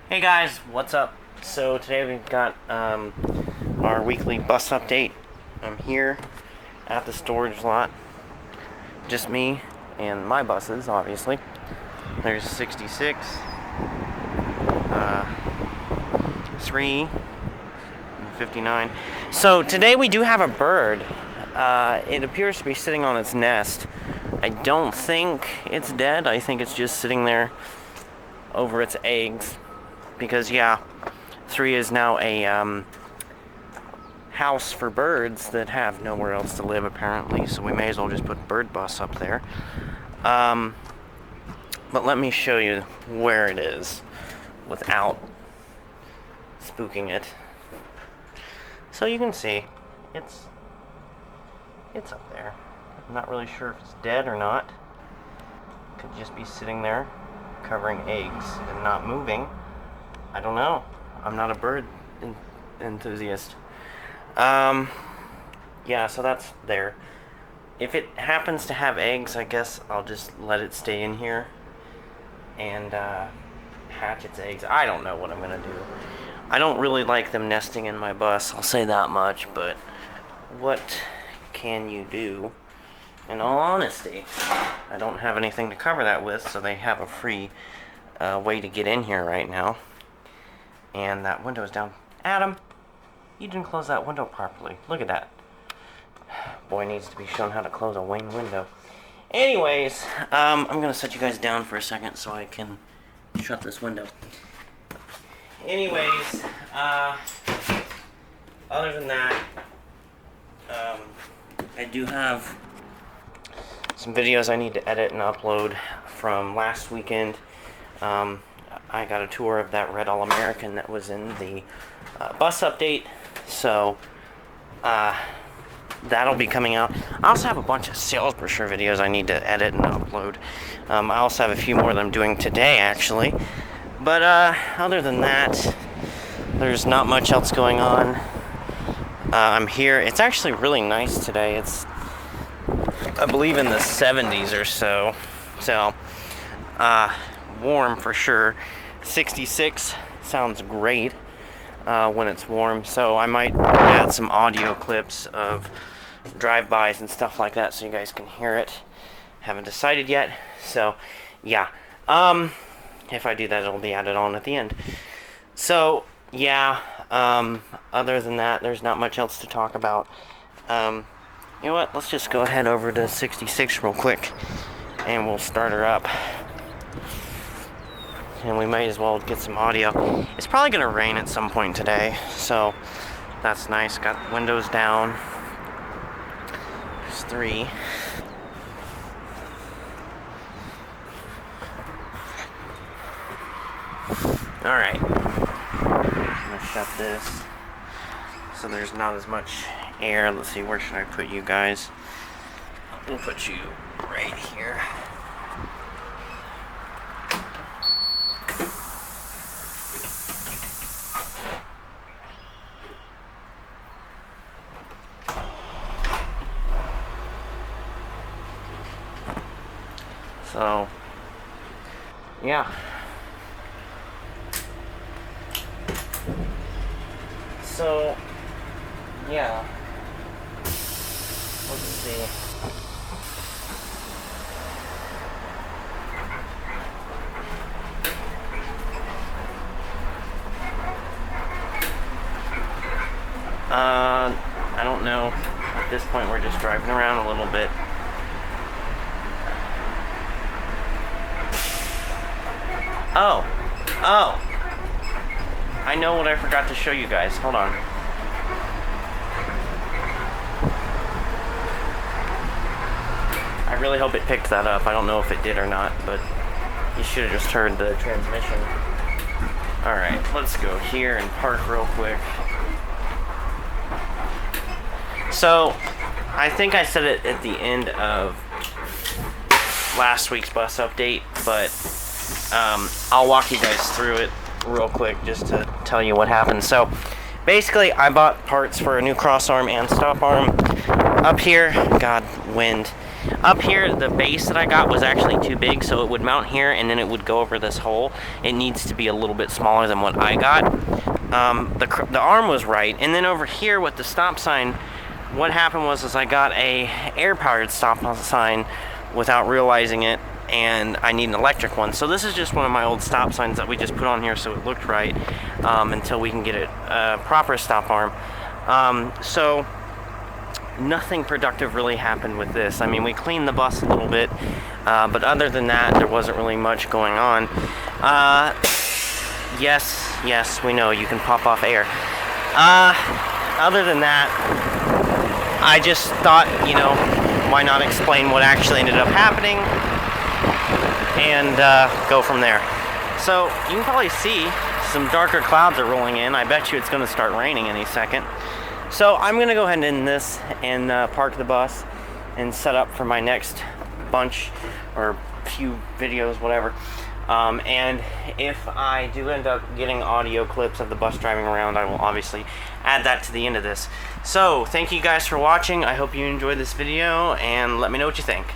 Hey guys, what's up? So today we've got our weekly bus update. I'm here at the storage lot. Just me and my buses, obviously. There's 66, 3, and 59. So today we do have a bird. It appears to be sitting on its nest. I don't think it's dead. I think it's just sitting there over its eggs. Because, yeah, 3 is now a house for birds that have nowhere else to live, apparently. So we may as well just put bird bus up there. But let me show you where it is without spooking it. So you can see, it's up there. I'm not really sure if it's dead or not. Could just be sitting there, covering eggs and not moving. I don't know. I'm not a bird enthusiast. Yeah, so that's there. If it happens to have eggs, I guess I'll just let it stay in here and hatch its eggs. I don't know what I'm gonna do. I don't really like them nesting in my bus, I'll say that much, but what can you do? In all honesty, I don't have anything to cover that with, so they have a free way to get in here right now. And that window is down. Adam, you didn't close that window properly. Look at that. Boy needs to be shown how to close a wing window. Anyways, I'm gonna set you guys down for a second so I can shut this window. Anyways, other than that, I do have some videos I need to edit and upload from last weekend. I got a tour of that red All-American that was in the bus update, so that'll be coming out. I also have a bunch of sales brochure videos I need to edit and upload. I also have a few more that I'm doing today, actually. But other than that, there's not much else going on. I'm here. It's actually really nice today. It's, I believe, in the 70s or so. So, warm for sure. 66 sounds great when it's warm, so I might add some audio clips of drive-bys and stuff like that so you guys can hear it. Haven't decided yet, so yeah. If I do that, it'll be added on at the end. So yeah, other than that, there's not much else to talk about. You know what, let's just go ahead over to 66 real quick and we'll start her up. And we might as well get some audio. It's probably gonna rain at some point today, so that's nice. Got windows down. There's 3. Alright. I'm gonna shut this so there's not as much air. Let's see, where should I put you guys? We'll put you right here. So, yeah. So, yeah. Let's see. I don't know. At this point, we're just driving around a little bit. Oh. I know what I forgot to show you guys. Hold on. I really hope it picked that up. I don't know if it did or not, but you should have just heard the transmission. Alright, let's go here and park real quick. So, I think I said it at the end of last week's bus update, but I'll walk you guys through it real quick just to tell you what happened. So basically I bought parts for a new cross arm and stop arm up here. God, wind. Up here, the base that I got was actually too big, so it would mount here and then it would go over this hole. It needs to be a little bit smaller than what I got. The arm was right, and then over here with the stop sign, what happened was I got a air-powered stop sign without realizing it, and I need an electric one. So this is just one of my old stop signs that we just put on here so it looked right, until we can get it proper stop arm. So nothing productive really happened with this. I mean, we cleaned the bus a little bit, but other than that, there wasn't really much going on. Yes, we know you can pop off air. Other than that, I just thought, you know, why not explain what actually ended up happening and go from there. So you can probably see some darker clouds are rolling in. I bet you it's going to start raining any second. So I'm going to go ahead and end this and park the bus and set up for my next bunch or few videos, whatever. And if I do end up getting audio clips of the bus driving around, I will obviously add that to the end of this. So thank you guys for watching. I hope you enjoyed this video, and let me know what you think.